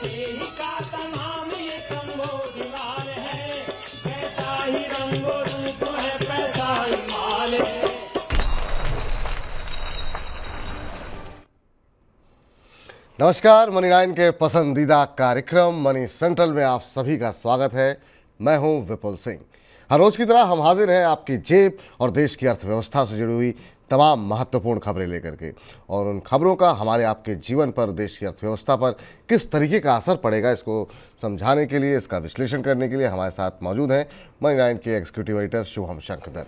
का नाम ये कंबोजलाल है, कैसा ही रंगो रूप है पैसा ही माल है। नमस्कार, मनी 9 के पसंदीदा कार्यक्रम मनी सेंट्रल में आप सभी का स्वागत है। मैं हूं विपुल सिंह। हर रोज की तरह हम हाजिर हैं आपकी जेब और देश की अर्थव्यवस्था से जुड़ी हुई तमाम महत्वपूर्ण खबरें लेकर के, और उन खबरों का हमारे आपके जीवन पर, देश की अर्थव्यवस्था पर किस तरीके का असर पड़ेगा, इसको समझाने के लिए, इसका विश्लेषण करने के लिए हमारे साथ मौजूद हैं मनी 9 के एग्जीक्यूटिव एडिटर शुभम शंकर।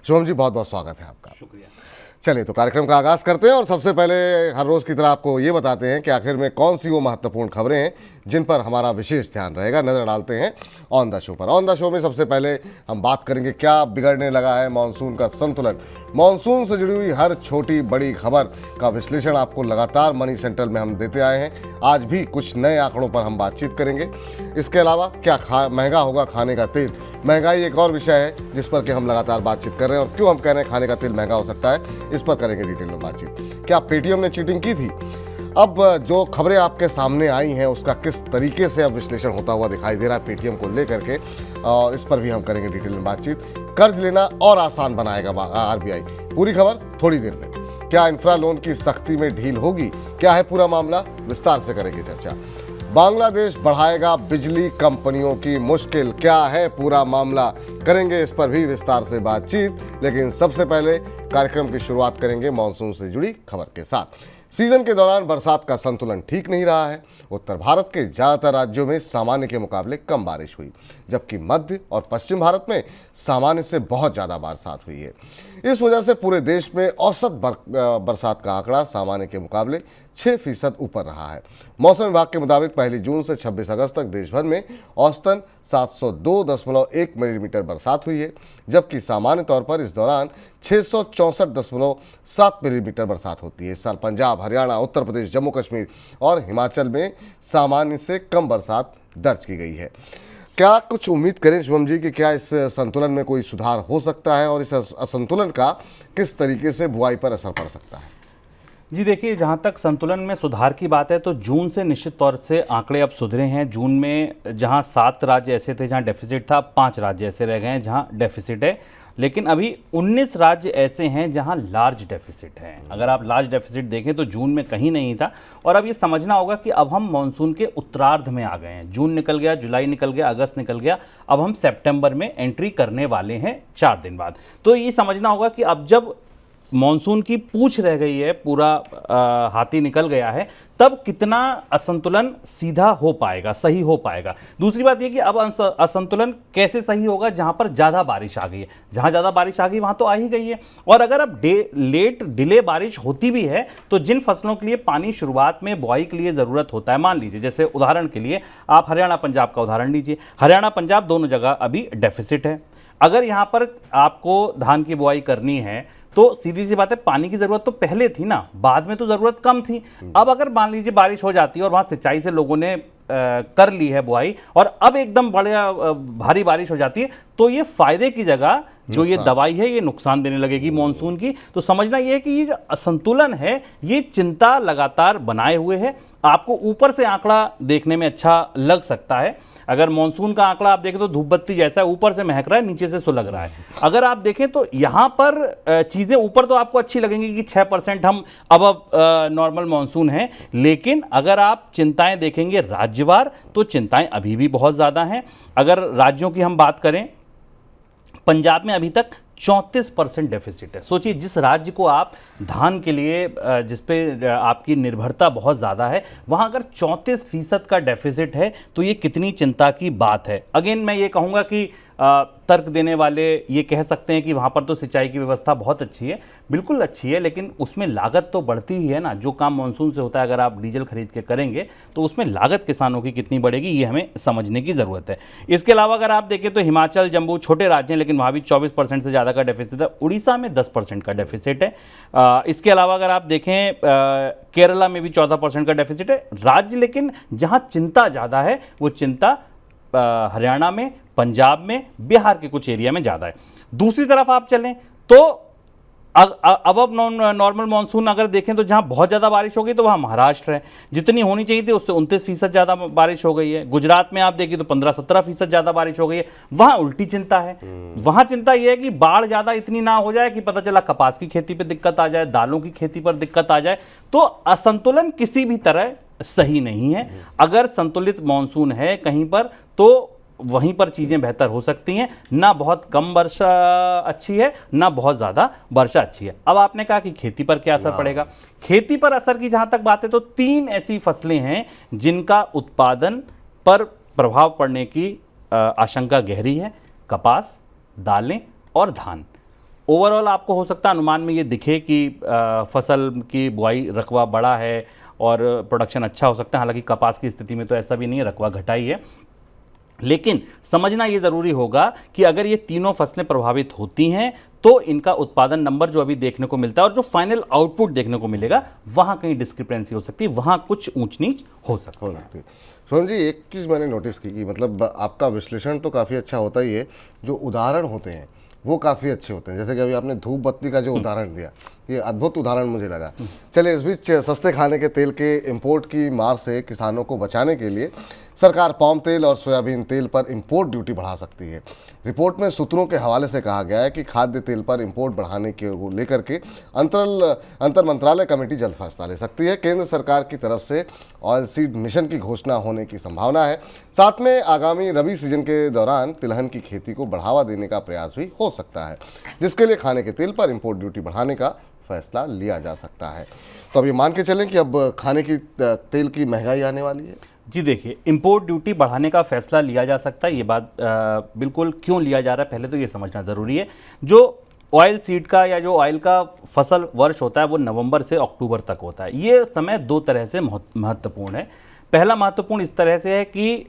शुभम जी, बहुत बहुत स्वागत है आपका। शुक्रिया। चलिए तो कार्यक्रम का आगाज़ करते हैं, और सबसे पहले हर रोज़ की तरह आपको ये बताते हैं कि आखिर में कौन सी वो महत्वपूर्ण खबरें हैं जिन पर हमारा विशेष ध्यान रहेगा। नज़र डालते हैं ऑन द शो पर। ऑन द शो में सबसे पहले हम बात करेंगे क्या बिगड़ने लगा है मानसून का संतुलन। मानसून से जुड़ी हुई हर छोटी बड़ी खबर का विश्लेषण आपको लगातार मनी सेंट्रल में हम देते आए हैं। आज भी कुछ नए आंकड़ों पर हम बातचीत करेंगे। इसके अलावा क्या महंगा होगा खाने का तेल। महंगाई एक और विषय है जिस पर कि हम लगातार बातचीत कर रहे हैं, और क्यों हम कह रहे हैं खाने का तेल महंगा हो सकता है, इस पर करेंगे डिटेल में बातचीत। क्या पेटीएम ने चीटिंग की थी? अब जो खबरें आपके सामने आई हैं उसका किस तरीके से अब विश्लेषण होता हुआ दिखाई दे रहा है पेटीएम को लेकर के, और इस पर भी हम करेंगे डिटेल में बातचीत। कर्ज लेना और आसान बनाएगा आरबीआई, पूरी खबर थोड़ी देर में। क्या इंफ्रा लोन की सख्ती में ढील होगी, क्या है पूरा मामला, विस्तार से करेंगे चर्चा। बांग्लादेश बढ़ाएगा बिजली कंपनियों की मुश्किल, क्या है पूरा मामला, करेंगे इस पर भी विस्तार से बातचीत। लेकिन सबसे पहले कार्यक्रम की शुरुआत करेंगे मानसून से जुड़ी खबर के साथ। सीजन के दौरान बरसात का संतुलन ठीक नहीं रहा है। उत्तर भारत के ज़्यादातर राज्यों में सामान्य के मुकाबले कम बारिश हुई, जबकि मध्य और पश्चिम भारत में सामान्य से बहुत ज़्यादा बरसात हुई है। इस वजह से पूरे देश में औसत बरसात का आंकड़ा सामान्य के मुकाबले 6% ऊपर रहा है। मौसम विभाग के मुताबिक 1 जून से 26 अगस्त तक देश भर में औसतन 702.1 मिलीमीटर बरसात हुई है, जबकि सामान्य तौर पर इस दौरान 664.7 मिलीमीटर बरसात होती है। इस साल पंजाब, हरियाणा, उत्तर प्रदेश, जम्मू कश्मीर और हिमाचल में सामान्य से कम बरसात दर्ज की गई है। क्या कुछ उम्मीद करें शुभम जी कि क्या इस संतुलन में कोई सुधार हो सकता है, और इस असंतुलन का किस तरीके से बुआई पर असर पड़ सकता है? जी देखिए, जहाँ तक संतुलन में सुधार की बात है तो जून से निश्चित तौर से आंकड़े अब सुधरे हैं। जून में जहाँ 7 राज्य ऐसे थे जहाँ डेफिसिट था, 5 राज्य ऐसे रह गए हैं जहाँ डेफिसिट है, लेकिन अभी 19 राज्य ऐसे हैं जहां लार्ज डेफिसिट है। अगर आप लार्ज डेफिसिट देखें तो जून में कहीं नहीं था, और अब ये समझना होगा कि अब हम मानसून के उत्तरार्ध में आ गए हैं। जून निकल गया, जुलाई निकल गया, अगस्त निकल गया, अब हम सितंबर में एंट्री करने वाले हैं 4 दिन बाद। तो ये समझना होगा कि अब जब मानसून की पूंछ रह गई है, पूरा हाथी निकल गया है, तब कितना असंतुलन सीधा हो पाएगा, सही हो पाएगा। दूसरी बात यह कि अब असंतुलन कैसे सही होगा जहां पर ज़्यादा बारिश आ गई है। जहां ज़्यादा बारिश आ गई वहां तो आ ही गई है, और अगर अब डिले बारिश होती भी है तो जिन फसलों के लिए पानी शुरुआत में बुआई के लिए ज़रूरत होता है, मान लीजिए जैसे उदाहरण के लिए आप हरियाणा पंजाब का उदाहरण लीजिए। हरियाणा पंजाब दोनों जगह अभी डेफिसिट है। अगर यहाँ पर आपको धान की बुआई करनी है तो सीधी सी बात है, पानी की जरूरत तो पहले थी ना, बाद में तो जरूरत कम थी। अब अगर मान लीजिए बारिश हो जाती है और वहां सिंचाई से लोगों ने कर ली है बुआई, और अब एकदम बड़ा भारी बारिश हो जाती है, तो ये फायदे की जगह जो ये दवाई है ये नुकसान देने लगेगी मानसून की। तो समझना ये है कि ये असंतुलन है, ये चिंता लगातार बनाए हुए है। आपको ऊपर से आंकड़ा देखने में अच्छा लग सकता है। अगर मानसून का आंकड़ा आप देखें तो धूप बत्ती जैसा है, ऊपर से महक रहा है, नीचे से सुलग रहा है। अगर आप देखें तो यहां पर चीजें ऊपर तो आपको अच्छी लगेंगी कि 6% हम अब नॉर्मल मानसून है, लेकिन अगर आप चिंताएं देखेंगे राज्यवार तो चिंताएं अभी भी बहुत ज्यादा हैं। अगर राज्यों की हम बात करें, पंजाब में अभी तक 34% डेफिसिट है। सोचिए, जिस राज्य को आप धान के लिए जिस पे आपकी निर्भरता बहुत ज़्यादा है, वहाँ अगर 34% का डेफिसिट है तो ये कितनी चिंता की बात है। अगेन मैं ये कहूँगा कि तर्क देने वाले ये कह सकते हैं कि वहाँ पर तो सिंचाई की व्यवस्था बहुत अच्छी है, बिल्कुल अच्छी है, लेकिन उसमें लागत तो बढ़ती ही है ना। जो काम मानसून से होता है, अगर आप डीजल खरीद के करेंगे तो उसमें लागत किसानों की कितनी बढ़ेगी, ये हमें समझने की ज़रूरत है। इसके अलावा अगर आप देखें तो हिमाचल, जम्मू छोटे राज्य हैं, लेकिन वहाँ भी 24% से ज़्यादा का डेफिसिट है। उड़ीसा में 10% का डेफिसिट है। इसके अलावा अगर आप देखें केरला में भी 14% का डेफिसिट है। राज्य लेकिन जहाँ चिंता ज़्यादा है वो चिंता हरियाणा में, पंजाब में, बिहार के कुछ एरिया में ज़्यादा है। दूसरी तरफ आप चलें तो अब नॉर्मल मानसून अगर देखें तो जहां बहुत ज़्यादा बारिश हो गई तो वहां महाराष्ट्र है, जितनी होनी चाहिए थी उससे 29% ज़्यादा बारिश हो गई है। गुजरात में आप देखिए तो 15-17% ज़्यादा बारिश हो गई है। वहां उल्टी चिंता है, वहां चिंता यह है कि बाढ़ ज़्यादा इतनी ना हो जाए कि पता चला कपास की खेती पर दिक्कत आ जाए, दालों की खेती पर दिक्कत आ जाए। तो असंतुलन किसी भी तरह सही नहीं है। अगर संतुलित मानसून है कहीं पर तो वहीं पर चीज़ें बेहतर हो सकती हैं। ना बहुत कम वर्षा अच्छी है, ना बहुत ज़्यादा वर्षा अच्छी है। अब आपने कहा कि खेती पर क्या असर पड़ेगा। खेती पर असर की जहां तक बात है तो 3 ऐसी फसलें हैं जिनका उत्पादन पर प्रभाव पड़ने की आशंका गहरी है: कपास, दालें और धान। ओवरऑल आपको हो सकता है अनुमान में ये दिखे कि फसल की बुआई रकबा बड़ा है और प्रोडक्शन अच्छा हो सकता है। हालांकि कपास की स्थिति में तो ऐसा भी नहीं है, रकबा घटा ही है। लेकिन समझना ये ज़रूरी होगा कि अगर ये तीनों फसलें प्रभावित होती हैं तो इनका उत्पादन नंबर जो अभी देखने को मिलता है और जो फाइनल आउटपुट देखने को मिलेगा वहाँ कहीं डिस्क्रिपेंसी हो सकती है, वहाँ कुछ ऊंच नीच हो सकती है। सोहन जी, एक चीज़ मैंने नोटिस की कि मतलब आपका विश्लेषण तो काफ़ी अच्छा होता ही है, जो उदाहरण होते हैं वो काफ़ी अच्छे होते हैं। जैसे कि अभी आपने धूप बत्ती का जो उदाहरण दिया, ये अद्भुत उदाहरण मुझे लगा। चलिए, इस बीच सस्ते खाने के तेल के इंपोर्ट की मार से किसानों को बचाने के लिए सरकार पाम तेल और सोयाबीन तेल पर इंपोर्ट ड्यूटी बढ़ा सकती है। रिपोर्ट में सूत्रों के हवाले से कहा गया है कि खाद्य तेल पर इंपोर्ट बढ़ाने के लेकर के अंतर मंत्रालय कमेटी जल्द फैसला ले सकती है। केंद्र सरकार की तरफ से ऑयल सीड मिशन की घोषणा होने की संभावना है। साथ में आगामी रबी सीजन के दौरान तिलहन की खेती को बढ़ावा देने का प्रयास भी हो सकता है, जिसके लिए खाने के तेल पर इंपोर्ट ड्यूटी बढ़ाने का फैसला लिया जा सकता है। तो अब ये मान के चलें कि अब खाने की तेल की महंगाई आने वाली है। जी देखिए, इंपोर्ट ड्यूटी बढ़ाने का फैसला लिया जा सकता है। ये बात बिल्कुल क्यों लिया जा रहा है पहले तो ये समझना ज़रूरी है। जो ऑयल सीड का या जो ऑयल का फसल वर्ष होता है वो नवंबर से अक्टूबर तक होता है। ये समय 2 तरह से महत्वपूर्ण है। पहला महत्वपूर्ण इस तरह से है कि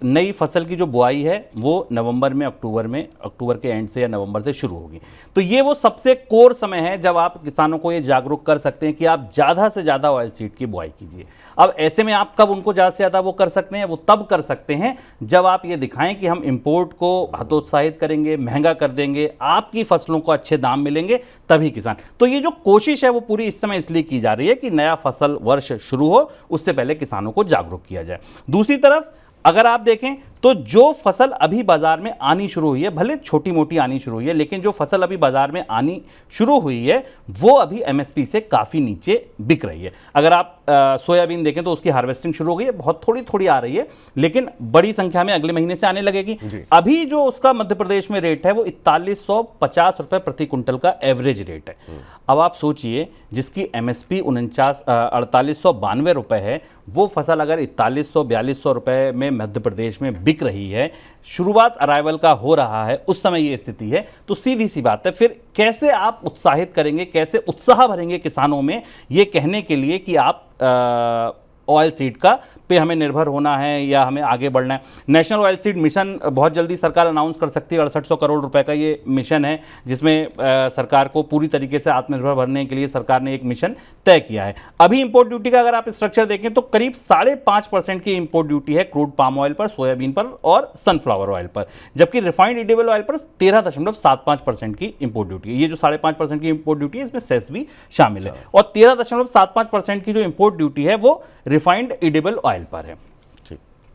नई फसल की जो बुआई है वो नवंबर में अक्टूबर के एंड से या नवंबर से शुरू होगी। तो ये वो सबसे कोर समय है जब आप किसानों को ये जागरूक कर सकते हैं कि आप ज़्यादा से ज़्यादा ऑयल सीड की बुआई कीजिए। अब ऐसे में आप कब उनको ज़्यादा से ज़्यादा वो कर सकते हैं? वो तब कर सकते हैं जब आप ये दिखाएं कि हम इंपोर्ट को हतोत्साहित करेंगे, महंगा कर देंगे, आपकी फसलों को अच्छे दाम मिलेंगे, तभी किसान। तो ये जो कोशिश है वो पूरी इस समय इसलिए की जा रही है कि नया फसल वर्ष शुरू हो, उससे पहले किसानों को जागरूक किया जाए। दूसरी तरफ अगर आप देखें तो जो फसल अभी बाजार में आनी शुरू हुई है, भले छोटी मोटी आनी शुरू हुई है, लेकिन जो फसल अभी बाजार में आनी शुरू हुई है वो अभी एमएसपी से काफ़ी नीचे बिक रही है। अगर आप सोयाबीन देखें तो उसकी हार्वेस्टिंग शुरू हो गई है, बहुत थोड़ी थोड़ी आ रही है, लेकिन बड़ी संख्या में अगले महीने से आने लगेगी। अभी जो उसका मध्य प्रदेश में रेट है वो 4150 रुपये प्रति कुंटल का एवरेज रेट है। अब आप सोचिए, जिसकी एमएसपी 4892 रुपये है, वो फसल अगर 4100-4200 रुपये में मध्य प्रदेश में बिक रही है, शुरुआत अराइवल का हो रहा है, उस समय ये स्थिति है, तो सीधी सी बात है फिर कैसे आप उत्साहित करेंगे, कैसे उत्साह भरेंगे किसानों में ये कहने के लिए कि आप ऑयल सीड का पे हमें निर्भर होना है या हमें आगे बढ़ना है। नेशनल ऑयल सीड मिशन बहुत जल्दी सरकार अनाउंस कर सकती है। 6800 करोड़ रुपए का ये मिशन है, जिसमें सरकार को पूरी तरीके से आत्मनिर्भर बनने के लिए सरकार ने एक मिशन तय किया है। अभी इंपोर्ट ड्यूटी का अगर आप स्ट्रक्चर देखें तो करीब 5.5% की इंपोर्ट ड्यूटी है क्रूड पाम ऑयल पर, सोयाबीन पर और सनफ्लावर ऑयल पर, जबकि रिफाइंड एडिबल ऑयल पर 13.75% की इंपोर्ट ड्यूटी है। ये जो 5.5% की इंपोर्ट ड्यूटी है इसमें सेस भी शामिल है, और 13.75% की जो इंपोर्ट ड्यूटी है वो रिफाइंड एडिबल ऑयल पर है,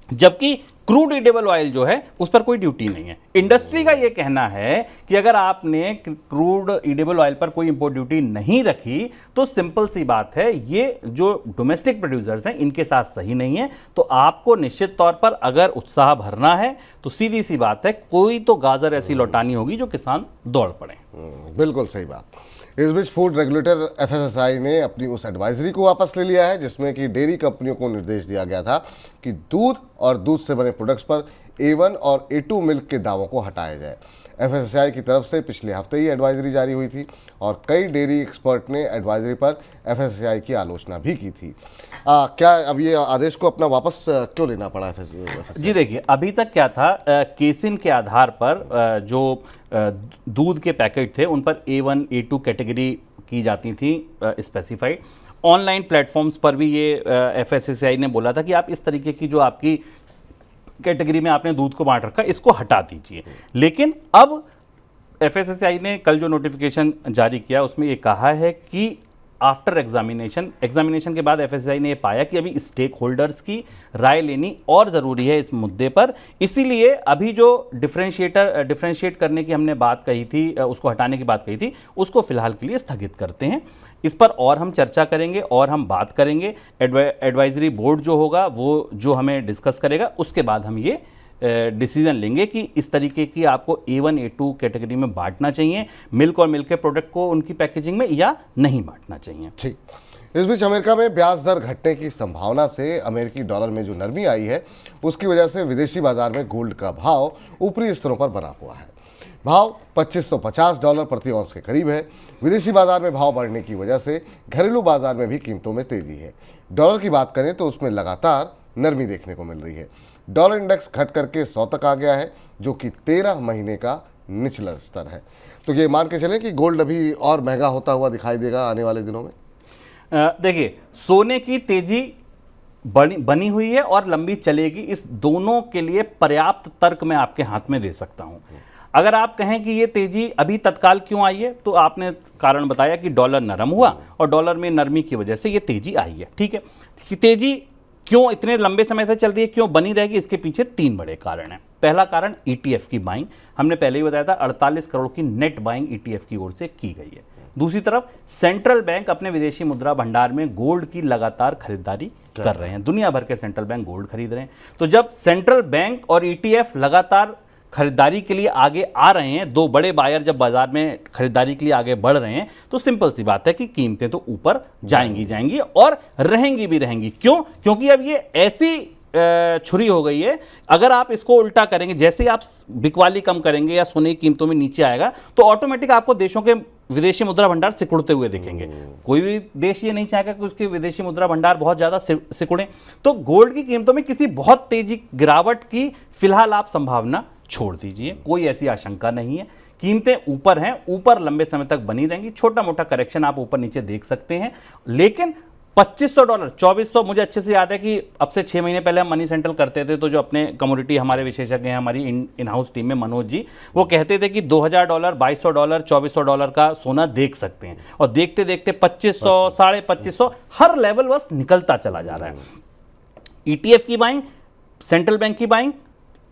जबकि क्रूड एडिबल ऑयल जो है उस पर कोई ड्यूटी नहीं है। इंडस्ट्री का यह कहना है कि अगर आपने क्रूड एडिबल ऑयल पर कोई इंपोर्ट ड्यूटी नहीं रखी तो सिंपल सी बात है, ये जो डोमेस्टिक प्रोड्यूसर्स हैं इनके साथ सही नहीं है। तो आपको निश्चित तौर पर अगर उत्साह भरना है तो सीधी सी बात है, कोई तो गाजर ऐसी लौटानी होगी जो किसान दौड़ पड़े। बिल्कुल सही बात। इस बीच फूड रेगुलेटर एफएसएसआई ने अपनी उस एडवाइजरी को वापस ले लिया है जिसमें कि डेयरी कंपनियों को निर्देश दिया गया था कि दूध और दूध से बने प्रोडक्ट्स पर A1 और A2 मिल्क के दावों को हटाया जाए। एफएसएसआई की तरफ से पिछले हफ्ते ही एडवाइजरी जारी हुई थी और कई डेयरी एक्सपर्ट ने एडवाइजरी पर एफएसएसआई की आलोचना भी की थी। क्या अब ये आदेश को अपना वापस क्यों लेना पड़ा एफएसएसआई? जी देखिए, अभी तक क्या था, केसिन के आधार पर जो दूध के पैकेट थे उन पर A1 A2 कैटेगरी की जाती थी स्पेसिफाइड। ऑनलाइन प्लेटफॉर्म्स पर भी ये एफएसएसआई ने बोला था कि आप इस तरीके की जो आपकी कैटेगरी में आपने दूध को बांट रखा इसको हटा दीजिए। लेकिन अब एफएसएसआई ने कल जो नोटिफिकेशन जारी किया उसमें ये कहा है कि आफ्टर एग्जामिनेशन के बाद एफएसआई ने ये पाया कि अभी स्टेक होल्डर्स की राय लेनी और ज़रूरी है इस मुद्दे पर। इसीलिए अभी जो डिफरेंशिएट करने की हमने बात कही थी, उसको हटाने की बात कही थी, उसको फिलहाल के लिए स्थगित करते हैं। इस पर और हम चर्चा करेंगे और हम बात करेंगे। एडवाइजरी बोर्ड जो होगा वो जो हमें डिस्कस करेगा, उसके बाद हम ये डिसीजन लेंगे कि इस तरीके की आपको A1 A2 कैटेगरी में बांटना चाहिए मिल्क और मिल्क के प्रोडक्ट को उनकी पैकेजिंग में, या नहीं बांटना चाहिए। ठीक। इस बीच अमेरिका में ब्याज दर घटने की संभावना से अमेरिकी डॉलर में जो नरमी आई है, उसकी वजह से विदेशी बाजार में गोल्ड का भाव ऊपरी स्तरों पर बना हुआ है। भाव $2550 प्रति औंस के करीब है। विदेशी बाजार में भाव बढ़ने की वजह से घरेलू बाजार में भी कीमतों में तेजी है। डॉलर की बात करें तो उसमें लगातार नरमी देखने को मिल रही है। डॉलर इंडेक्स घट करके 100 तक आ गया है, जो कि 13 महीने का निचला स्तर है। तो ये मान के चलें कि गोल्ड अभी और महंगा होता हुआ दिखाई देगा आने वाले दिनों में। देखिए, सोने की तेजी बनी हुई है और लंबी चलेगी। इस दोनों के लिए पर्याप्त तर्क मैं आपके हाथ में दे सकता हूं। अगर आप कहें कि ये तेजी अभी तत्काल क्यों आई है, तो आपने कारण बताया कि डॉलर नरम हुआ और डॉलर में नरमी की वजह से ये तेजी आई है। ठीक है, कि तेजी क्यों इतने लंबे समय से चल रही है, क्यों बनी रहेगी, इसके पीछे 3 बड़े कारण हैं। पहला कारण ETF की बाइंग, हमने पहले ही बताया था 48 करोड़ की नेट बाइंग ETF की ओर से की गई है। दूसरी तरफ सेंट्रल बैंक अपने विदेशी मुद्रा भंडार में गोल्ड की लगातार खरीदारी कर रहे हैं। दुनिया भर के सेंट्रल बैंक गोल्ड खरीद रहे हैं। तो जब सेंट्रल बैंक और ETF लगातार खरीदारी के लिए आगे आ रहे हैं, 2 बड़े बायर जब बाजार में खरीदारी के लिए आगे बढ़ रहे हैं, तो सिंपल सी बात है कि कीमतें तो ऊपर जाएंगी और रहेंगी। क्यों? क्योंकि अब ये ऐसी छुरी हो गई है। अगर आप इसको उल्टा करेंगे, जैसे ही आप बिकवाली कम करेंगे या सोने की कीमतों में नीचे आएगा, तो ऑटोमेटिक आपको देशों के विदेशी मुद्रा भंडार सिकुड़ते हुए दिखेंगे। कोई भी देश ये नहीं चाहेगा कि उसके विदेशी मुद्रा भंडार बहुत ज्यादा सिकुड़े। तो गोल्ड की कीमतों में किसी बहुत तेजी गिरावट की फिलहाल आप संभावना छोड़ दीजिए, कोई ऐसी आशंका नहीं है। कीमतें ऊपर हैं, ऊपर लंबे समय तक बनी रहेंगी। छोटा मोटा करेक्शन आप ऊपर नीचे देख सकते हैं, लेकिन $2500 2400, मुझे अच्छे से याद है कि अब से 6 महीने पहले हम मनी सेंट्रल करते थे, तो जो अपने कमोडिटी हमारे विशेषज्ञ हैं हमारी इन हाउस टीम में मनोज जी, वो कहते थे कि $2000 $2200 $2400 का सोना देख सकते हैं। और देखते देखते 2500 2550 हर लेवल बस निकलता चला जा रहा है। ETF की बाइंग, सेंट्रल बैंक की बाइंग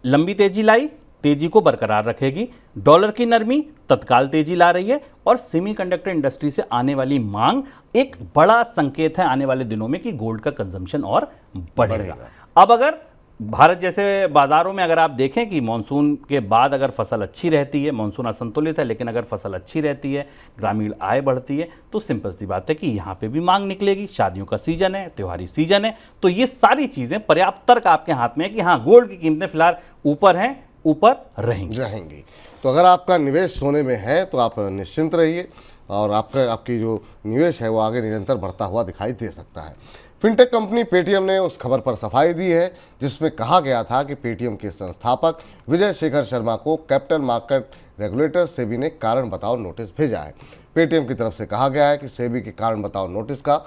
लंबी तेजी लाई, तेजी को बरकरार रखेगी। डॉलर की नरमी तत्काल तेजी ला रही है और सेमीकंडक्टर इंडस्ट्री से आने वाली मांग एक बड़ा संकेत है आने वाले दिनों में कि गोल्ड का कंजम्पशन और बढ़ेगा। अब अगर भारत जैसे बाजारों में अगर आप देखें कि मानसून के बाद अगर फसल अच्छी रहती है, मानसून असंतुलित है लेकिन अगर फसल अच्छी रहती है, ग्रामीण आय बढ़ती है, तो सिंपल सी बात है कि यहाँ पे भी मांग निकलेगी। शादियों का सीजन है, त्योहारी सीजन है, तो ये सारी चीज़ें पर्याप्त तर्क आपके हाथ में है कि हाँ, गोल्ड की कीमतें फिलहाल ऊपर हैं, ऊपर रहेंगी। तो अगर आपका निवेश सोने में है तो आप निश्चिंत रहिए और आपकी जो निवेश है वो आगे निरंतर बढ़ता हुआ दिखाई दे सकता है। फिनटेक कंपनी पेटीएम ने उस खबर पर सफाई दी है जिसमें कहा गया था कि पेटीएम के संस्थापक विजय शेखर शर्मा को कैपिटल मार्केट रेगुलेटर सेबी ने कारण बताओ नोटिस भेजा है। पेटीएम की तरफ से कहा गया है कि सेबी के कारण बताओ नोटिस का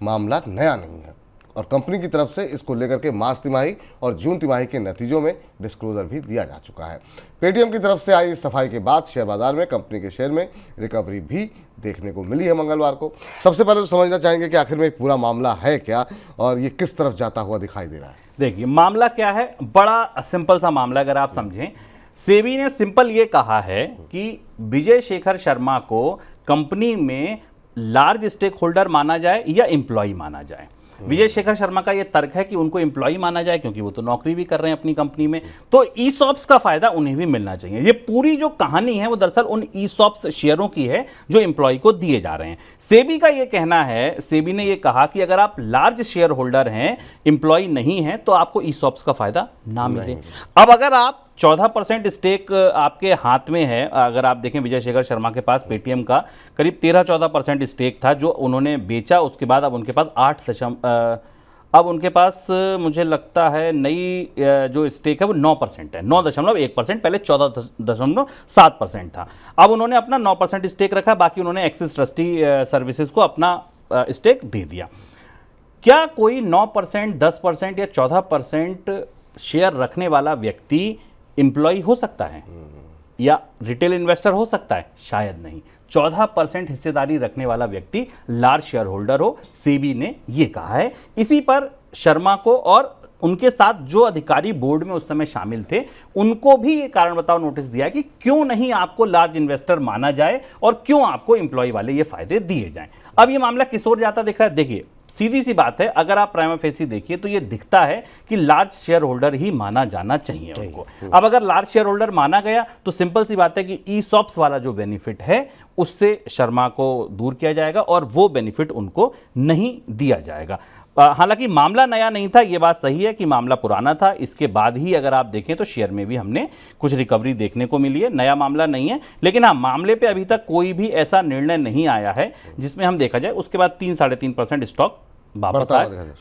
मामला नया नहीं है और कंपनी की तरफ से इसको लेकर के मार्च तिमाही और जून तिमाही के नतीजों में डिस्क्लोजर भी दिया जा चुका है। पेटीएम की तरफ से आई सफाई के बाद शेयर बाजार में कंपनी के शेयर में रिकवरी भी देखने को मिली है मंगलवार को। सबसे पहले तो समझना चाहेंगे कि आखिर में पूरा मामला है क्या और ये किस तरफ जाता हुआ दिखाई दे रहा है। देखिए, मामला क्या है, बड़ा सिंपल सा मामला अगर आप समझें। सेबी ने सिंपल ये कहा है कि विजय शेखर शर्मा को कंपनी में लार्ज स्टेक होल्डर माना जाए या एम्प्लॉय माना जाए। विजय शेखर शर्मा का यह तर्क है कि उनको एम्प्लॉय माना जाए क्योंकि वो तो नौकरी भी कर रहे हैं अपनी कंपनी में, तो ईसॉप्स का फायदा उन्हें भी मिलना चाहिए। ये पूरी जो कहानी है वो दरअसल उन ईसॉप्स शेयरों की है जो एम्प्लॉय को दिए जा रहे हैं। सेबी का ये कहना है, सेबी ने ये कहा कि अगर आप लार्ज शेयर होल्डर हैं, एम्प्लॉय नहीं है, तो आपको ईसॉप्स का फायदा ना मिले। अब अगर आप 14% स्टेक आपके हाथ में है, अगर आप देखें विजय शेखर शर्मा के पास पेटीएम का करीब 13-14% स्टेक था जो उन्होंने बेचा। उसके बाद अब उनके पास मुझे लगता है नई जो स्टेक है वो 9% है, 9.1%, पहले 14.7% था। अब उन्होंने अपना 9% स्टेक रखा, बाकी उन्होंने एक्सिस ट्रस्टी सर्विसेज को अपना स्टेक दे दिया। क्या कोई 9%, 10% या 14% शेयर रखने वाला व्यक्ति एम्प्लॉय हो सकता है? या रिटेल इन्वेस्टर हो सकता है, शायद नहीं। 14% हिस्सेदारी रखने वाला व्यक्ति लार्ज शेयर होल्डर हो, सेबी ने यह कहा है। इसी पर शर्मा को और उनके साथ जो अधिकारी बोर्ड में उस समय शामिल थे उनको भी ये कारण बताओ नोटिस दिया कि क्यों नहीं आपको लार्ज इन्वेस्टर माना जाए और क्यों आपको एम्प्लॉय वाले ये फायदे दिए जाएं। अब ये मामला किस ओर जाता दिख रहा है, देखिए सीधी सी बात है, अगर आप प्राइमा फेसी देखिए तो ये दिखता है कि लार्ज शेयर होल्डर ही माना जाना चाहिए उनको। अब अगर लार्ज शेयर होल्डर माना गया तो सिंपल सी बात है कि ईसॉप्स वाला जो बेनिफिट है उससे शर्मा को दूर किया जाएगा और वो बेनिफिट उनको नहीं दिया जाएगा। हालांकि मामला नया नहीं था, यह बात सही है कि मामला पुराना था। इसके बाद ही अगर आप देखें तो शेयर में भी हमने कुछ रिकवरी देखने को मिली है, नया मामला नहीं है। लेकिन हाँ, मामले पे अभी तक कोई भी ऐसा निर्णय नहीं आया है जिसमें हम देखा जाए उसके बाद 3-3.5% स्टॉक वापस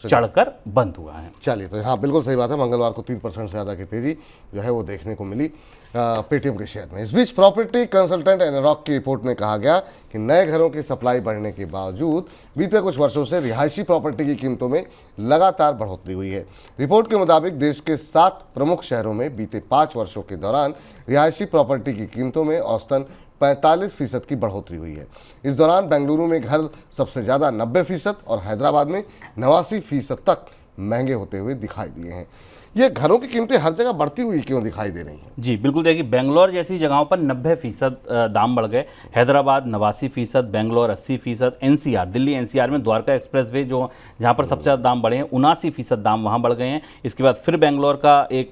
चढ़कर बंद हुआ है। चलिए, तो हाँ बिल्कुल सही बात है, मंगलवार को 3% से ज़्यादा की तेजी जो है वो देखने को मिली पेटीएम के शेयर में। इस बीच प्रॉपर्टी कंसल्टेंट एनरॉक की रिपोर्ट में कहा गया कि नए घरों की सप्लाई बढ़ने के बावजूद बीते कुछ वर्षों से रिहायशी प्रॉपर्टी की कीमतों में लगातार बढ़ोतरी हुई है। रिपोर्ट के मुताबिक देश के 7 प्रमुख शहरों में बीते 5 वर्षों के दौरान रिहायशी प्रॉपर्टी की कीमतों में औसतन 45% की बढ़ोतरी हुई है। इस दौरान बेंगलुरु में घर सबसे ज़्यादा 90% और हैदराबाद में 89% तक महंगे होते हुए दिखाई दिए हैं। ये घरों की कीमतें हर जगह बढ़ती हुई क्यों दिखाई दे रही हैं? जी बिल्कुल, देखिए बेंगलोर जैसी जगहों पर 90% दाम बढ़ गए, हैदराबाद 89%, बेंगलोर 80%, एनसीआर दिल्ली एनसीआर में द्वारका एक्सप्रेसवे जो जहाँ पर सबसे ज़्यादा दाम बढ़े हैं 79% दाम वहाँ बढ़ गए हैं। इसके बाद फिर बेंगलोर का एक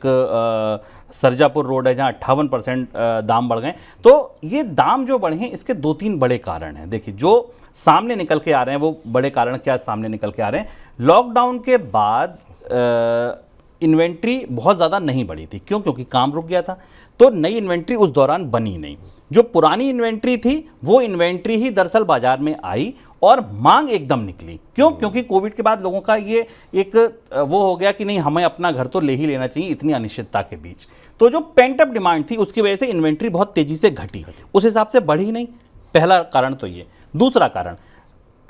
सरजापुर रोड है जहाँ 58% दाम बढ़ गए। तो ये दाम जो बढ़े हैं इसके 2-3 बड़े कारण हैं। देखिए जो सामने निकल के आ रहे हैं वो बड़े कारण क्या सामने निकल के आ रहे हैं। लॉकडाउन के बाद इन्वेंट्री बहुत ज़्यादा नहीं बढ़ी थी, क्यों? क्योंकि काम रुक गया था, तो नई इन्वेंट्री उस दौरान बनी नहीं। जो पुरानी इन्वेंट्री थी वो इन्वेंट्री ही दरअसल बाजार में आई और मांग एकदम निकली। क्यों? क्योंकि कोविड के बाद लोगों का ये एक वो हो गया कि नहीं, हमें अपना घर तो ले ही लेना चाहिए इतनी अनिश्चितता के बीच। तो जो पेंट अप डिमांड थी उसकी वजह से इन्वेंट्री बहुत तेजी से घटी, उस हिसाब से बढ़ी नहीं। पहला कारण तो ये। दूसरा कारण,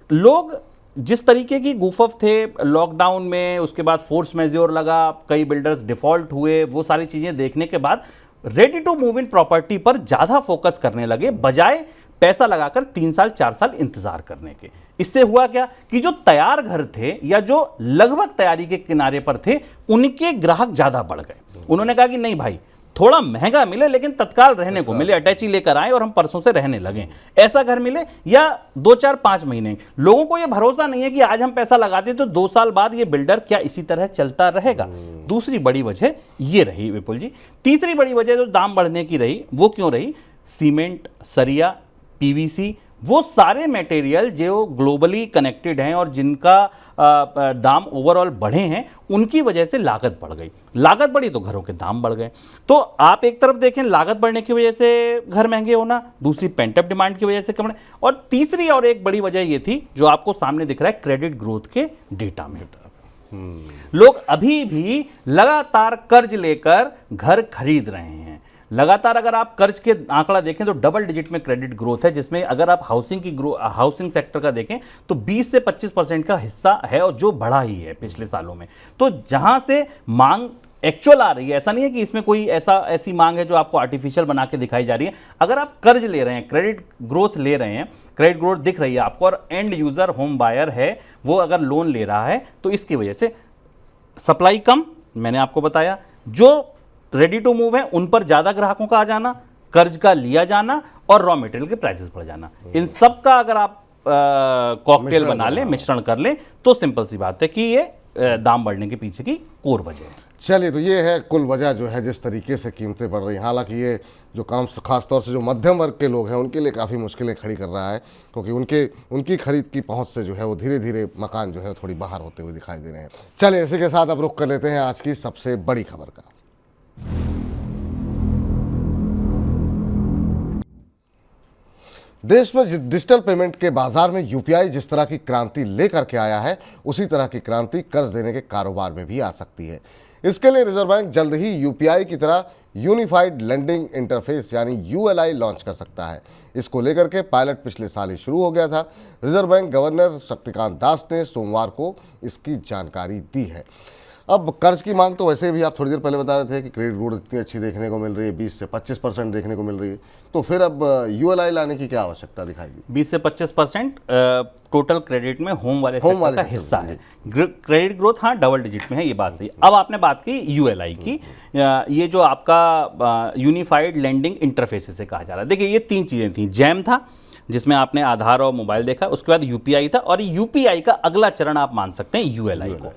लोग जिस तरीके की गूफअप थे लॉकडाउन में, उसके बाद फोर्स मेजोर लगा, कई बिल्डर्स डिफॉल्ट हुए, वो सारी चीज़ें देखने के बाद ready to move in property पर ज़्यादा फोकस करने लगे बजाय पैसा लगाकर 3 साल 4 साल इंतजार करने के। इससे हुआ क्या कि जो तैयार घर थे या जो लगभग तैयारी के किनारे पर थे उनके ग्राहक ज़्यादा बढ़ गए। उन्होंने कहा कि नहीं भाई, थोड़ा महंगा मिले लेकिन तत्काल रहने को मिले, अटैची लेकर आए और हम परसों से रहने लगे, ऐसा घर मिले, या 2-4-5 महीने। लोगों को यह भरोसा नहीं है कि आज हम पैसा लगाते तो 2 साल बाद ये बिल्डर क्या इसी तरह चलता रहेगा। दूसरी बड़ी वजह ये रही विपुल जी। तीसरी बड़ी वजह जो दाम बढ़ने की रही वो क्यों रही? सीमेंट, सरिया, पीवीसी, वो सारे मटेरियल जो ग्लोबली कनेक्टेड हैं और जिनका दाम ओवरऑल बढ़े हैं, उनकी वजह से लागत बढ़ गई। लागत बढ़ी तो घरों के दाम बढ़ गए। तो आप एक तरफ देखें लागत बढ़ने की वजह से घर महंगे होना, दूसरी पेंट अप डिमांड की वजह से कम, और तीसरी और एक बड़ी वजह ये थी जो आपको सामने दिख रहा है क्रेडिट ग्रोथ के डेटा में। लोग अभी भी लगातार कर्ज लेकर घर खरीद रहे हैं। लगातार अगर आप कर्ज के आंकड़ा देखें तो डबल डिजिट में क्रेडिट ग्रोथ है, जिसमें अगर आप हाउसिंग सेक्टर का देखें तो 20 से 25% का हिस्सा है और जो बढ़ा ही है पिछले सालों में। तो जहां से मांग एक्चुअल आ रही है, ऐसा नहीं है कि इसमें कोई ऐसी मांग है जो आपको आर्टिफिशियल बना के दिखाई जा रही है। अगर आप कर्ज ले रहे हैं, क्रेडिट ग्रोथ ले रहे हैं, क्रेडिट ग्रोथ दिख रही है आपको, और एंड यूजर होम बायर है वो अगर लोन ले रहा है, तो इसकी वजह से सप्लाई कम, मैंने आपको बताया, जो रेडी टू मूव है उन पर ज्यादा ग्राहकों का आ जाना, कर्ज का लिया जाना और रॉ मटेरियल के प्राइसेस बढ़ जाना, इन सब का अगर आप कॉकटेल बना लें, मिश्रण कर लें, तो सिंपल सी बात है कि ये दाम बढ़ने के पीछे की कोर वजह है। चलिए, तो ये है कुल वजह जो है जिस तरीके से कीमतें बढ़ रही हैं। हालांकि ये जो काम खासतौर से जो मध्यम वर्ग के लोग हैं उनके लिए काफ़ी मुश्किलें खड़ी कर रहा है, क्योंकि उनकी खरीद की पहुंच से जो है वो धीरे धीरे मकान जो है थोड़ी बाहर होते हुए दिखाई दे रहे हैं। चलिए, इसी के साथ अब रुख कर लेते हैं आज की सबसे बड़ी खबर का। देश में डिजिटल पेमेंट के बाजार में यूपीआई जिस तरह की क्रांति लेकर के आया है, उसी तरह की क्रांति कर्ज देने के कारोबार में भी आ सकती है। इसके लिए रिजर्व बैंक जल्द ही यूपीआई की तरह यूनिफाइड लेंडिंग इंटरफेस यानी यूएलआई लॉन्च कर सकता है। इसको लेकर के पायलट पिछले साल ही शुरू हो गया था। Reserve bank governor Shaktikanta Das ने सोमवार को इसकी जानकारी दी है। अब कर्ज की मांग तो वैसे भी आप थोड़ी देर पहले बता रहे थे कि क्रेडिट ग्रोथ इतनी अच्छी देखने को मिल रही है, 20 से 25% देखने को मिल रही है, तो फिर अब यूएलआई लाने की क्या आवश्यकता दिखाएगी? 20 से 25% टोटल क्रेडिट में होम वाले होम सेक्टर वाले का सेक्टर हिस्सा में, है। क्रेडिट ग्रोथ हाँ डबल डिजिट में है, ये बात सही है। अब आपने बात की यूएलआई की, ये जो आपका यूनिफाइड लेंडिंग इंटरफेस से कहा जा रहा है। देखिए ये 3 चीज़ें थी, जैम था जिसमें आपने आधार और मोबाइल देखा, उसके बाद यूपीआई था, और यूपीआई का अगला चरण आप मान सकते हैं यूएलआई को।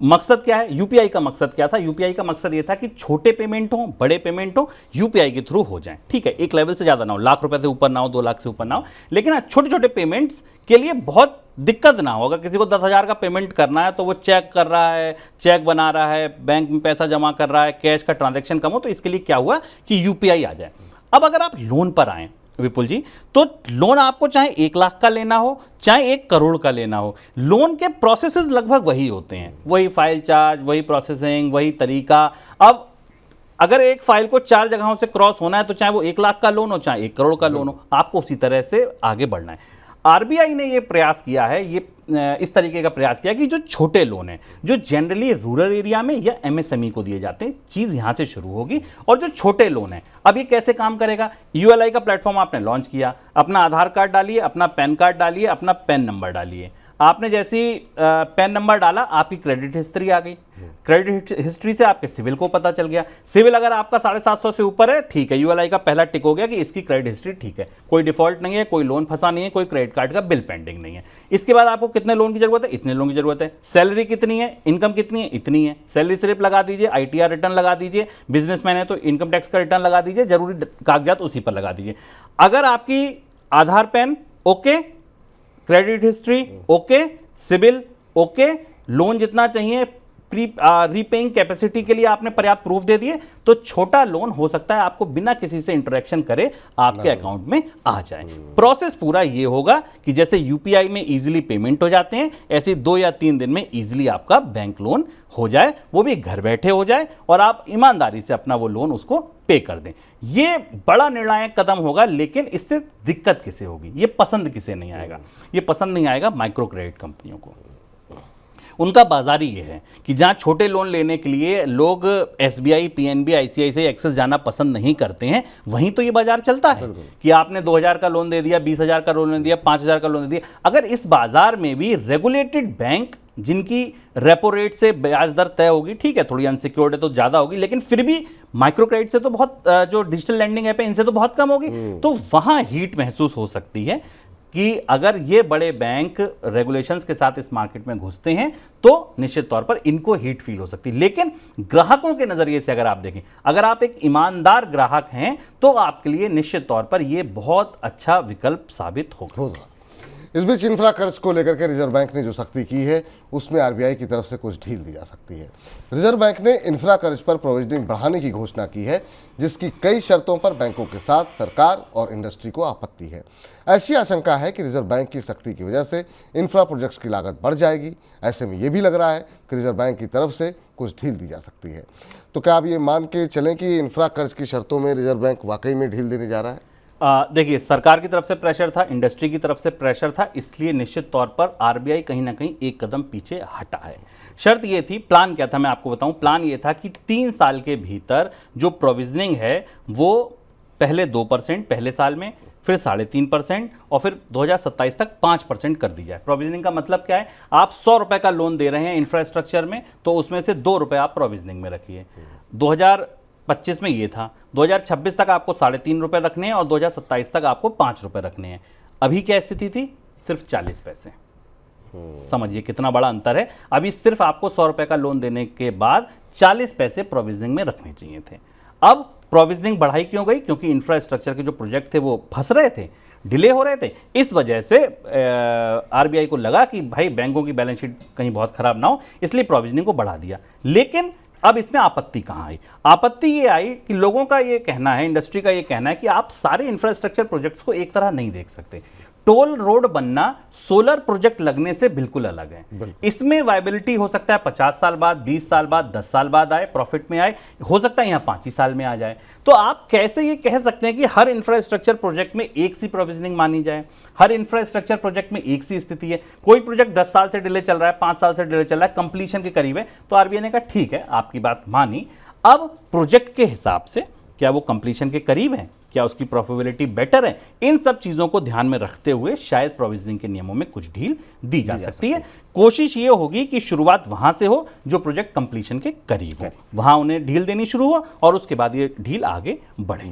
मकसद क्या है यूपीआई का? मकसद क्या था? यूपीआई का मकसद ये था कि छोटे पेमेंट हो, बड़े पेमेंट हो, यूपीआई के थ्रू हो जाएं। ठीक है, एक लेवल से ज़्यादा ना हो, लाख रुपए से ऊपर ना हो, 2 लाख से ऊपर ना हो, लेकिन छोटे छोटे पेमेंट्स के लिए बहुत दिक्कत ना हो। अगर किसी को 10,000 का पेमेंट करना है तो वो चेक कर रहा है, चेक बना रहा है, बैंक में पैसा जमा कर रहा है, कैश का ट्रांजैक्शन कम हो, तो इसके लिए क्या हुआ कि यूपीआई आ जाए। अब अगर आप लोन पर आएँ विपुल जी, तो लोन आपको चाहे 1 लाख का लेना हो, चाहे 1 करोड़ का लेना हो, लोन के प्रोसेसेस लगभग वही होते हैं, वही फाइल चार्ज, वही प्रोसेसिंग, वही तरीका। अब अगर एक फाइल को 4 जगहों से क्रॉस होना है, तो चाहे वो 1 लाख का लोन हो, चाहे 1 करोड़ का लोन हो, आपको उसी तरह से आगे बढ़ना है। आरबीआई ने ये प्रयास किया है, ये इस तरीके का प्रयास किया कि जो छोटे लोन हैं, जो जनरली रूरल एरिया में या एमएसएमई को दिए जाते हैं, चीज़ यहाँ से शुरू होगी। और जो छोटे लोन हैं, अब ये कैसे काम करेगा? यूएलआई का प्लेटफॉर्म आपने लॉन्च किया, अपना आधार कार्ड डालिए, अपना पैन कार्ड डालिए, अपना पैन नंबर डालिए। आपने जैसी पैन नंबर डाला, आपकी क्रेडिट हिस्ट्री आ गई। क्रेडिट हिस्ट्री से आपके सिविल को पता चल गया। सिविल अगर आपका 750 से ऊपर है, ठीक है, यूएलआई का पहला टिक हो गया कि इसकी क्रेडिट हिस्ट्री ठीक है, कोई डिफॉल्ट नहीं है, कोई लोन फंसा नहीं है, कोई क्रेडिट कार्ड का बिल पेंडिंग नहीं है। इसके बाद आपको कितने लोन की जरूरत है? इतने लोन की जरूरत है। सैलरी कितनी है? इनकम कितनी है? इतनी है। सैलरी स्लिप लगा दीजिए, आईटीआर रिटर्न लगा दीजिए, बिजनेसमैन है तो इनकम टैक्स का रिटर्न लगा दीजिए, जरूरी कागजात उसी पर लगा दीजिए। अगर आपकी Aadhaar PAN okay, credit history okay, CIBIL okay, loan जितना चाहिए रीपेइंग कैपेसिटी के लिए आपने पर्याप्त प्रूफ दे दिए, तो छोटा लोन हो सकता है आपको बिना किसी से इंटरेक्शन करे आपके अकाउंट में आ जाए। प्रोसेस पूरा ये होगा कि जैसे यूपीआई में इजीली पेमेंट हो जाते हैं, ऐसे 2 या 3 दिन में इजीली आपका बैंक लोन हो जाए, वो भी घर बैठे हो जाए, और आप ईमानदारी से अपना वो लोन उसको पे कर दें। ये बड़ा निर्णायक कदम होगा, लेकिन इससे दिक्कत किसे होगी? ये पसंद किसे नहीं आएगा? ये पसंद नहीं आएगा माइक्रो क्रेडिट कंपनियों को। उनका बाजार ही ये है कि जहाँ छोटे लोन लेने के लिए लोग एसबीआई, पीएनबी, आईसीआईसीआई, एक्सिस जाना पसंद नहीं करते हैं, वहीं तो ये बाजार चलता है कि आपने 2,000 का लोन दे दिया, 20,000 का लोन दे दिया, 5,000 का लोन दे दिया। अगर इस बाजार में भी रेगुलेटेड बैंक जिनकी रेपो रेट से ब्याज दर तय होगी, ठीक है, थोड़ी अनसिक्योर्ड है तो ज़्यादा होगी, लेकिन फिर भी माइक्रो क्रेडिट से तो बहुत, जो डिजिटल लैंडिंग ऐप है इनसे तो बहुत कम होगी, तो वहाँ हीट महसूस हो सकती है कि अगर ये बड़े बैंक रेगुलेशंस के साथ इस मार्केट में घुसते हैं तो निश्चित तौर पर इनको हीट फील हो सकती है। लेकिन ग्राहकों के नजरिए से अगर आप देखें, अगर आप एक ईमानदार ग्राहक हैं, तो आपके लिए निश्चित तौर पर यह बहुत अच्छा विकल्प साबित होगा। इस बीच इंफ्रा कर्ज को लेकर के रिजर्व बैंक ने जो सख्ती की है, उसमें आरबीआई की तरफ से कुछ ढील दी जा सकती है। रिजर्व बैंक ने इंफ्रा कर्ज पर प्रोविजनिंग बढ़ाने की घोषणा की है, जिसकी कई शर्तों पर बैंकों के साथ सरकार और इंडस्ट्री को आपत्ति है। ऐसी आशंका है कि रिजर्व बैंक की सख्ती की वजह से इंफ्रा प्रोजेक्ट्स की लागत बढ़ जाएगी। ऐसे में ये भी लग रहा है कि रिजर्व बैंक की तरफ से कुछ ढील दी जा सकती है। तो क्या आप ये मान के चलें कि इंफ्रा कर्ज की शर्तों में रिजर्व बैंक वाकई में ढील देने जा रहा है? देखिए, सरकार की तरफ से प्रेशर था, इंडस्ट्री की तरफ से प्रेशर था, इसलिए निश्चित तौर पर आरबीआई कहीं ना कहीं एक कदम पीछे हटा है। शर्त ये थी, प्लान क्या था मैं आपको बताऊं, प्लान ये था कि 3 साल के भीतर जो प्रोविजनिंग है वो पहले 2% पहले साल में, फिर 3.5% और फिर 2027 तक 5% कर दी जाए। प्रोविजनिंग का मतलब क्या है? आप 100 रुपए का लोन दे रहे हैं इंफ्रास्ट्रक्चर में, तो उसमें से 2 रुपए आप प्रोविजनिंग में रखिए। 2025 में ये था, 2026 तक आपको 3.5 रुपए रखने हैं और 2027 तक आपको 5 रुपए रखने हैं। अभी क्या स्थिति थी? सिर्फ 40 पैसे। समझिए कितना बड़ा अंतर है। अभी सिर्फ आपको 100 रुपए का लोन देने के बाद 40 पैसे प्रोविजनिंग में रखने चाहिए थे। अब प्रोविजनिंग बढ़ाई क्यों गई? क्योंकि इंफ्रास्ट्रक्चर के जो प्रोजेक्ट थे वो फंस रहे थे, डिले हो रहे थे। इस वजह से आरबीआई को लगा कि भाई बैंकों की बैलेंस शीट कहीं बहुत खराब ना हो, इसलिए प्रोविजनिंग को बढ़ा दिया। लेकिन अब इसमें आपत्ति कहाँ आई? आपत्ति ये आई कि लोगों का ये कहना है, इंडस्ट्री का ये कहना है कि आप सारे इंफ्रास्ट्रक्चर प्रोजेक्ट्स को एक तरह नहीं देख सकते। टोल रोड बनना सोलर प्रोजेक्ट लगने से बिल्कुल अलग है। इसमें वायबिलिटी हो सकता है 50 साल बाद, 20 साल बाद, 10 साल बाद आए, प्रॉफिट में आए, हो सकता है यहां 5 ही साल में आ जाए। तो आप कैसे ये कह सकते हैं कि हर इंफ्रास्ट्रक्चर प्रोजेक्ट में एक सी प्रोविजनिंग मानी जाए, हर इंफ्रास्ट्रक्चर प्रोजेक्ट में एक सी स्थिति है? कोई प्रोजेक्ट 10 साल से डिले चल रहा है, 5 साल से डिले चल रहा है, कंप्लीशन के करीब है, तो आरबीआई ने कहा ठीक है, आपकी बात मानी। अब प्रोजेक्ट के हिसाब से क्या वो कंप्लीशन के करीब है, क्या उसकी प्रॉफिटेबिलिटी बेटर है, इन सब चीजों को ध्यान में रखते हुए शायद प्रोविजनिंग के नियमों में कुछ ढील दी जा सकती है। कोशिश ये होगी कि शुरुआत वहां से हो जो प्रोजेक्ट कंप्लीशन के करीब हो, वहां उन्हें ढील देनी शुरू हो और उसके बाद ये ढील आगे बढ़े।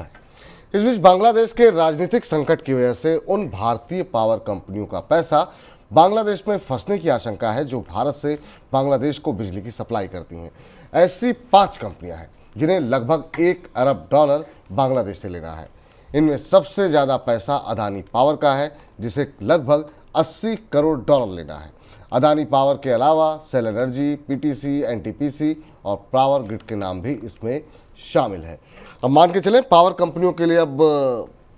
इस बीच बांग्लादेश के राजनीतिक संकट की वजह से उन भारतीय पावर कंपनियों का पैसा बांग्लादेश में फंसने की आशंका है जो भारत से बांग्लादेश को बिजली की सप्लाई करती हैं। ऐसी 5 कंपनियां हैं जिन्हें लगभग $1 अरब बांग्लादेश से लेना है। इनमें सबसे ज़्यादा पैसा अदानी पावर का है जिसे लगभग $80 करोड़ लेना है। अदानी पावर के अलावा सेल एनर्जी, पीटीसी, एनटीपीसी और पावर ग्रिड के नाम भी इसमें शामिल है। अब मान के चलें पावर कंपनियों के लिए अब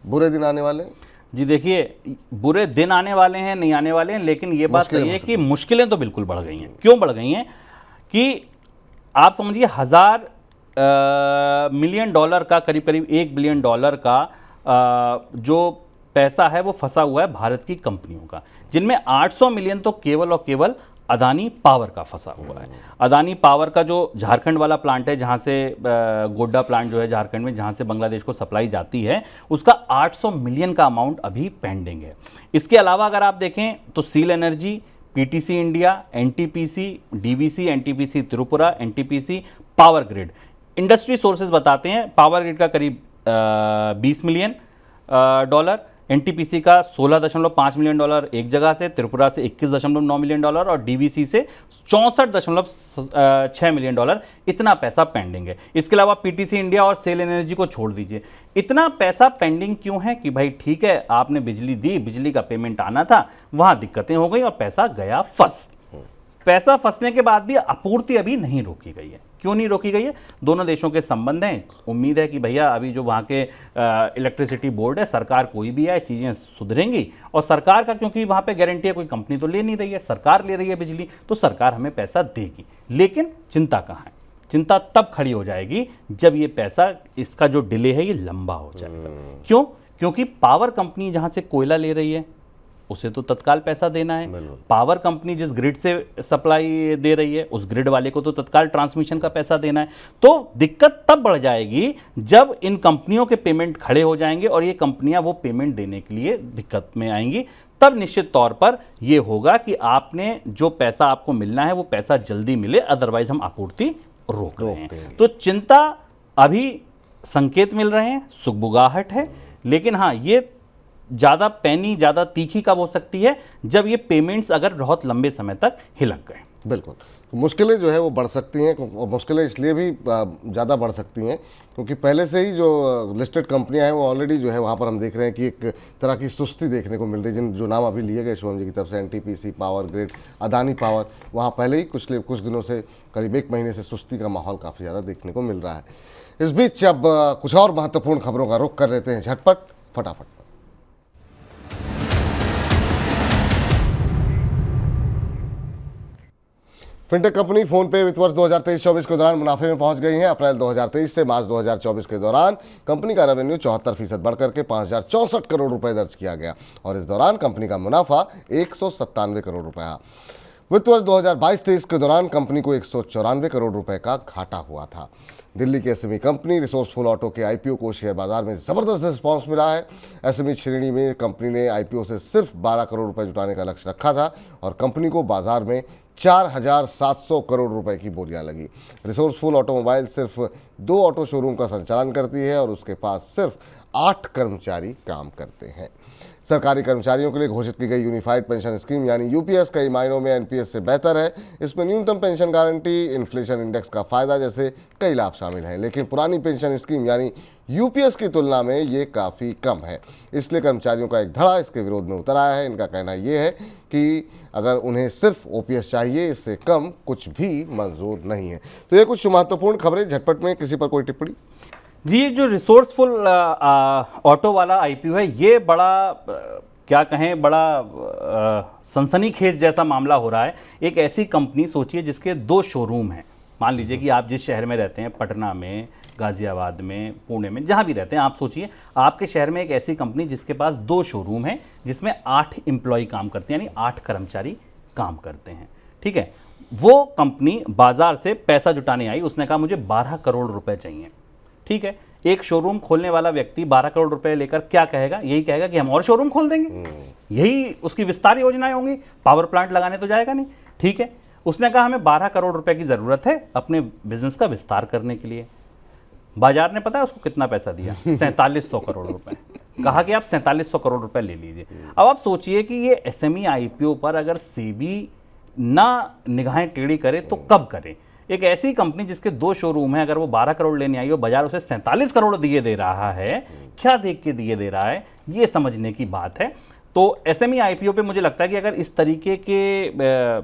बुरे दिन आने वाले हैं। जी देखिए, बुरे दिन आने वाले हैं, नहीं आने वाले हैं, लेकिन ये बात सही है कि मुश्किलें तो बिल्कुल बढ़ गई हैं। क्यों बढ़ गई हैं कि आप समझिए $1000 मिलियन का करीब करीब $1 बिलियन का जो पैसा है वो फंसा हुआ है भारत की कंपनियों का, जिनमें 800 मिलियन तो केवल और केवल अदानी पावर का फंसा हुआ है। अदानी पावर का जो झारखंड वाला प्लांट है, जहां से गोड्डा प्लांट जो है झारखंड में, जहां से बांग्लादेश को सप्लाई जाती है, उसका 800 मिलियन का अमाउंट अभी पेंडिंग है। इसके अलावा अगर आप देखें तो seal energy, PTC India, NTPC, DVC, NTPC Tripura, NTPC, power grid, industry sources बताते हैं पावर ग्रिड का करीब $20 मिलियन, एनटीपीसी का $16.5 मिलियन एक जगह से, त्रिपुरा से $21.9 मिलियन और डीवीसी से $64.6 मिलियन, इतना पैसा पेंडिंग है। इसके अलावा पीटीसी इंडिया और सेल एनर्जी को छोड़ दीजिए। इतना पैसा पेंडिंग क्यों है कि भाई ठीक है, आपने बिजली दी, बिजली का पेमेंट आना था, वहां दिक्कतें हो गई और पैसा गया फंस। पैसा फंसने के बाद भी आपूर्ति अभी नहीं रोकी गई है। क्यों नहीं रोकी गई है? दोनों देशों के संबंध हैं। उम्मीद है कि भैया अभी जो वहाँ के इलेक्ट्रिसिटी बोर्ड है, सरकार कोई भी आए, चीज़ें सुधरेंगी। और सरकार का क्योंकि वहाँ पे गारंटी है, कोई कंपनी तो ले नहीं रही है, सरकार ले रही है बिजली, तो सरकार हमें पैसा देगी। लेकिन चिंता कहाँ है? चिंता तब खड़ी हो जाएगी जब ये पैसा, इसका जो डिले है, ये लंबा हो जाएगा। क्यों? क्योंकि पावर कंपनी जहाँ से कोयला ले रही है उसे तो तत्काल पैसा देना है। पावर कंपनी जिस ग्रिड से सप्लाई दे रही है उस ग्रिड वाले को तो तत्काल ट्रांसमिशन का पैसा देना है। तो दिक्कत तब बढ़ जाएगी जब इन कंपनियों के पेमेंट खड़े हो जाएंगे और ये कंपनियां वो पेमेंट देने के लिए दिक्कत में आएंगी। तब निश्चित तौर पर यह होगा कि आपने जो पैसा आपको मिलना है वो पैसा जल्दी मिले, अदरवाइज हम आपूर्ति रोक रहे हैं। तो चिंता, अभी संकेत मिल रहे हैं, सुगबुगाहट है, लेकिन हाँ, ये ज़्यादा पैनी, ज़्यादा तीखी कब हो सकती है? जब ये पेमेंट्स अगर बहुत लंबे समय तक हिलक गए। बिल्कुल, मुश्किलें जो है वो बढ़ सकती हैं। और मुश्किलें इसलिए भी ज़्यादा बढ़ सकती हैं क्योंकि पहले से ही जो लिस्टेड कंपनियां हैं वो ऑलरेडी जो है वहाँ पर हम देख रहे हैं कि एक तरह की सुस्ती देखने को मिल रही है। जो नाम अभी लिए गए शिवम जी की तरफ से, NTPC, power grid, Adani power, वहाँ पहले ही कुछ दिनों से, करीब 1 महीने से सुस्ती का माहौल काफ़ी ज़्यादा देखने को मिल रहा है। इस बीच अब कुछ और महत्वपूर्ण खबरों का रुख कर लेते हैं झटपट, फटाफट। फिनटेक कंपनी फोनपे वित्त वर्ष 2023-24 के दौरान मुनाफे में पहुंच गई है। अप्रैल 2023 से मार्च 2024 के दौरान कंपनी का रेवेन्यू 74% बढ़कर के 5064 करोड़ रुपए दर्ज किया गया और इस दौरान कंपनी का मुनाफा 197 करोड़ रुपया। वित्त वर्ष 2022-23 के दौरान कंपनी को 194 करोड़ रुपए का घाटा हुआ था। दिल्ली की एसएमई कंपनी रिसोर्सफुल ऑटो के आईपीओ को शेयर बाजार में ज़बरदस्त रिस्पांस मिला है। एसएमई श्रेणी में कंपनी ने आईपीओ से सिर्फ 12 करोड़ रुपए जुटाने का लक्ष्य रखा था और कंपनी को बाजार में 4700 करोड़ रुपए की बोलियां लगी। रिसोर्सफुल ऑटोमोबाइल सिर्फ 2 ऑटो शोरूम का संचालन करती है और उसके पास सिर्फ 8 कर्मचारी काम करते हैं। सरकारी कर्मचारियों के लिए घोषित की गई यूनिफाइड पेंशन स्कीम यानी यूपीएस कई मायनों में एनपीएस से बेहतर है। इसमें न्यूनतम पेंशन गारंटी, इन्फ्लेशन इंडेक्स का फायदा जैसे कई लाभ शामिल हैं, लेकिन पुरानी पेंशन स्कीम यानी यूपीएस की तुलना में ये काफ़ी कम है। इसलिए कर्मचारियों का एक धड़ा इसके विरोध में उतर आया है। इनका कहना ये है कि अगर उन्हें सिर्फ ओपीएस चाहिए, इससे कम कुछ भी मंजूर नहीं है। तो ये कुछ महत्वपूर्ण खबरें झटपट में। किसी पर कोई टिप्पणी? जी, जो रिसोर्सफुल ऑटो वाला आईपीओ है, ये बड़ा क्या कहें, बड़ा सनसनीखेज जैसा मामला हो रहा है। एक ऐसी कंपनी सोचिए जिसके 2 शोरूम हैं। मान लीजिए कि आप जिस शहर में रहते हैं, पटना में, गाजियाबाद में, पुणे में, जहाँ भी रहते हैं, आप सोचिए आपके शहर में एक ऐसी कंपनी जिसके पास 2 शोरूम हैं, जिसमें 8 एम्प्लॉय काम करते हैं, यानी 8 कर्मचारी काम करते हैं। ठीक है, वो कंपनी बाजार से पैसा जुटाने आई। उसने कहा मुझे 12 करोड़ रुपए चाहिए। ठीक है, एक शोरूम खोलने वाला व्यक्ति 12 करोड़ रुपए लेकर क्या कहेगा? यही कहेगा कि हम और शोरूम खोल देंगे, यही उसकी विस्तार योजनाएं होंगी, पावर प्लांट लगाने तो जाएगा नहीं। ठीक है, उसने कहा हमें 12 करोड़ रुपए की जरूरत है अपने बिजनेस का विस्तार करने के लिए। बाजार ने पता है उसको कितना पैसा दिया? 4700 करोड़ रुपए। कहा कि आप 4700 करोड़ रुपए ले लीजिए। अब आप सोचिए कि ये एसएमई आईपीओ पर अगर सेबी ना निगाहें टेढ़ी करे तो कब करे? एक ऐसी कंपनी जिसके 2 शोरूम है, अगर वो 12 करोड़ लेने आई हो, बाजार उसे 47 करोड़ दिए दे रहा है, क्या देख के दिए दे रहा है, ये समझने की बात है। तो एसएमई आईपीओ पे मुझे लगता है कि अगर इस तरीके के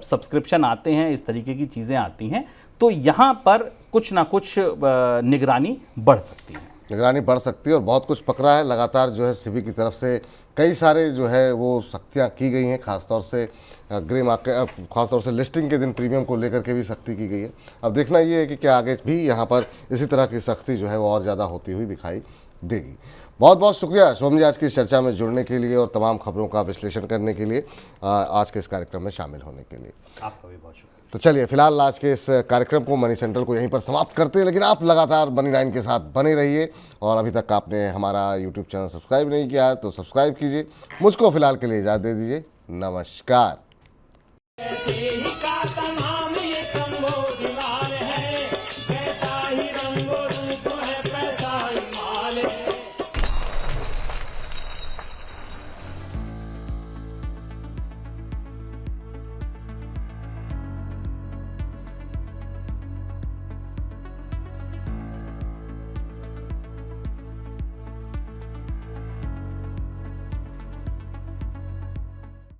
सब्सक्रिप्शन आते हैं, इस तरीके की चीज़ें आती हैं, तो यहाँ पर कुछ ना कुछ निगरानी बढ़ सकती है। निगरानी बढ़ सकती है और बहुत कुछ पकड़ा है। लगातार जो है सेबी की तरफ से कई सारे जो है वो सख्तियाँ की गई हैं, खासतौर से ग्रे मार्केट, खासतौर से लिस्टिंग के दिन प्रीमियम को लेकर के भी सख्ती की गई है। अब देखना ये है कि क्या आगे भी यहाँ पर इसी तरह की सख्ती जो है वो और ज़्यादा होती हुई दिखाई देगी। बहुत बहुत शुक्रिया शुभम जी आज की इस चर्चा में जुड़ने के लिए और तमाम खबरों का विश्लेषण करने के लिए, आज के इस कार्यक्रम में शामिल होने के लिए। आपका भी बहुत शुक्रिया। तो चलिए फिलहाल आज के इस कार्यक्रम को मनी सेंट्रल को यहीं पर समाप्त करते हैं, लेकिन आप लगातार मनी 9 के साथ बने रहिए और अभी तक आपने हमारा यूट्यूब चैनल सब्सक्राइब नहीं किया है तो सब्सक्राइब कीजिए। मुझको फिलहाल के लिए इजाज़त दे दीजिए। नमस्कार।